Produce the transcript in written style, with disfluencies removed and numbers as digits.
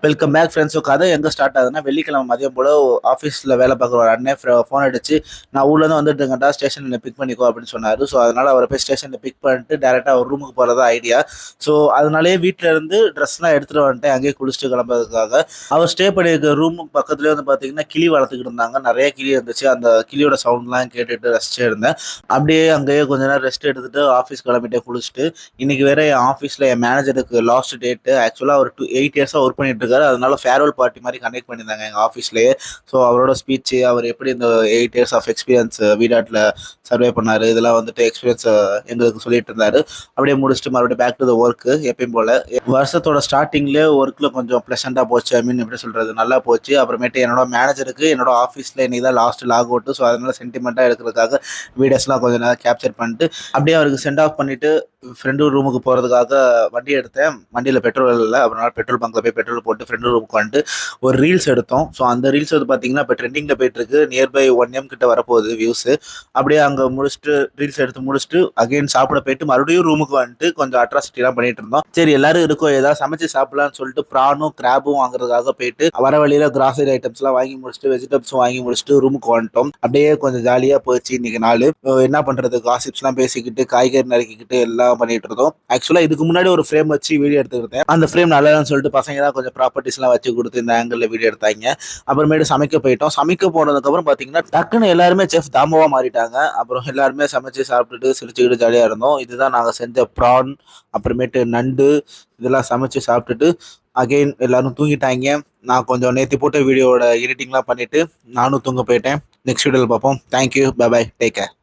Welcome back friends. கதை எங்கே start ஆகுதுன்னா, வெள்ளிக்கிழமை மதியம் போல் ஆஃபீஸில் வேலை பார்க்குற ஒரு அண்ணன் ஃபோன் அடிச்சு, நான் ஊர்லேருந்து வந்துட்டுங்கடா, ஸ்டேஷனில் பிக் பண்ணிக்கோ அப்படின்னு சொன்னார். ஸோ அதனால் அவரை போய் ஸ்டேஷனில் பிக் பண்ணிட்டு டேரெக்டாக அவர் ரூமுக்கு போகிறதா ஐடியா. ஸோ அதனாலேயே வீட்டில் இருந்து ட்ரெஸ்லாம் எடுத்துகிட்டு வந்துட்டேன் அங்கேயே குளிச்சுட்டு கிளம்புறதுக்காக. அவர் ஸ்டே பண்ணியிருக்க ரூம் பக்கத்துலேயே வந்து பார்த்தீங்கன்னா கிளி வளர்த்துக்கிட்டு இருந்தாங்க. நிறைய கிளி இருந்துச்சு. அந்த கிளியோட சவுண்ட்லாம் கேட்டுட்டு ரசிச்சே இருந்தேன். அப்படியே அங்கேயே கொஞ்ச நேரம் ரெஸ்ட் எடுத்துகிட்டு ஆஃபீஸ் கிளம்பிட்டே குளிச்சுட்டு, இன்றைக்கி வேறு என் ஆஃபீஸில் என் மேனேஜருக்கு லாஸ்ட் டேட்டு. ஆக்சுவலாக அவர் 8 இயர்ஸாக ஒர்க் பண்ணிட்டு இருக்காரு. அதனால ஃபேர்வெல் பார்ட்டி மாதிரி கண்டக்ட் பண்ணியிருந்தாங்க எங்கள் ஆஃபீஸ்லேயே. ஸோ அவரோட ஸ்பீச்சு, அவர் எப்படி இந்த 8 இயர்ஸ் ஆஃப் எக்ஸ்பீரியன்ஸ் வீடாட்டில் சர்வே பண்ணார், இதெல்லாம் வந்துட்டு எக்ஸ்பீரியன்ஸ் எங்களுக்கு சொல்லிட்டு இருந்தார். அப்படியே முடிச்சுட்டு மறுபடியும் பேக் டு த ஒர்க்கு எப்பயும் போல். வருஷத்தோட ஸ்டார்டிங்லேயே ஒர்க்கில் கொஞ்சம் ப்ளசண்ட்டாக போச்சு. ஐ மீன் எப்படி சொல்கிறது, நல்லா போச்சு. அப்புறமேட்டு என்னோட மேனேஜருக்கு என்னோட ஆஃபீஸில் இன்றைக்கி தான் லாஸ்ட் லாக் அவுட்டு. ஸோ அதனால் சென்டிமெண்ட்டாக எடுக்கிறதுக்காக வீடியோஸ்லாம் கொஞ்சம் நேரம் கேப்சர் பண்ணிட்டு அப்படியே அவருக்கு சென்ட் ஆஃப் பண்ணிவிட்டு ஃப்ரெண்டு ரூமுக்கு போகிறதுக்காக வண்டி எடுத்தேன். வண்டியில் பெட்ரோல் இல்லை. அப்புறம் பெட்ரோல் பங்கில் போய் பெட்ரோல் போட்டு ஃப்ரெண்டு ரூமுக்கு வந்துட்டு ஒரு ரீல்ஸ் எடுத்தோம். ஸோ அந்த ரீல்ஸ் வந்து பார்த்தீங்கன்னா இப்போ ட்ரெண்டிங்கில் போயிட்டுருக்கு. நியர்பை 1 M கிட்ட வரப்போகுது வியூஸு. அப்படியே அங்கே முடிச்சுட்டு ரீல்ஸ் எடுத்து முடிச்சுட்டு அகைன் சாப்பிட போயிட்டு மறுபடியும் ரூமுக்கு வந்துட்டு கொஞ்சம் அட்ராசிட்டிலாம் பண்ணிட்டு இருந்தோம். சரி எல்லாரும் இருக்கும், ஏதாவது சமைச்சு சாப்பிடலான்னு சொல்லிட்டு ப்ரானும் கிராபும் வாங்குறதுக்காக போயிட்டு வர வழியில் கிராசரி ஐட்டம்ஸ்லாம் வாங்கி முடிச்சுட்டு வெஜிடபிள்ஸும் வாங்கி முடிச்சுட்டு ரூமுக்கு வந்துட்டோம். அப்படியே கொஞ்சம் ஜாலியாக போச்சு இன்னைக்கு நாள். என்ன பண்ணுறது, காசிப்ஸ்லாம் பேசிக்கிட்டு காய்கறி நறுக்கிக்கிட்டு எல்லாம் பண்ணிட்டு இருந்தோம். ஆக்சுவலாக இதுக்கு முன்னாடி ஒரு ஃப்ரேம் வச்சு வீடியோ எடுத்துக்கிட்டேன். அந்த ஃப்ரேம் நல்லான்னு சொல்லிட்டு பசங்க தான் கொஞ்சம் ப்ராப்பர்ட்டிஸ்லாம் வச்சு கொடுத்து இந்த ஆங்கிளில் வீடியோ எடுத்தாங்க. அப்புறமேட்டு சமைக்க போயிட்டோம். சமைக்க போனதுக்கப்புறம் பார்த்தீங்கன்னா டக்குன்னு எல்லாருமே செஃப் தாமோவாக மாறிட்டாங்க. அப்புறம் எல்லாருமே சமைச்சு சாப்பிட்டுட்டு சிரிச்சுக்கிட்டு ஜாலியாக இருந்தோம். இதுதான் நாங்கள் செஞ்ச ப்ரான், அப்புறமேட்டு நண்டு, இதெல்லாம் சமைச்சு சாப்பிட்டுட்டு அகெயின் எல்லாரும் தூங்கிட்டாங்க. நான் கொஞ்சம் நேற்று போட்ட வீடியோட எடிட்டிங்லாம் பண்ணிவிட்டு நானும் தூங்க போயிட்டேன். நெக்ஸ்ட் வீடியோவில் பார்ப்போம். Thank you, bye bye, take care.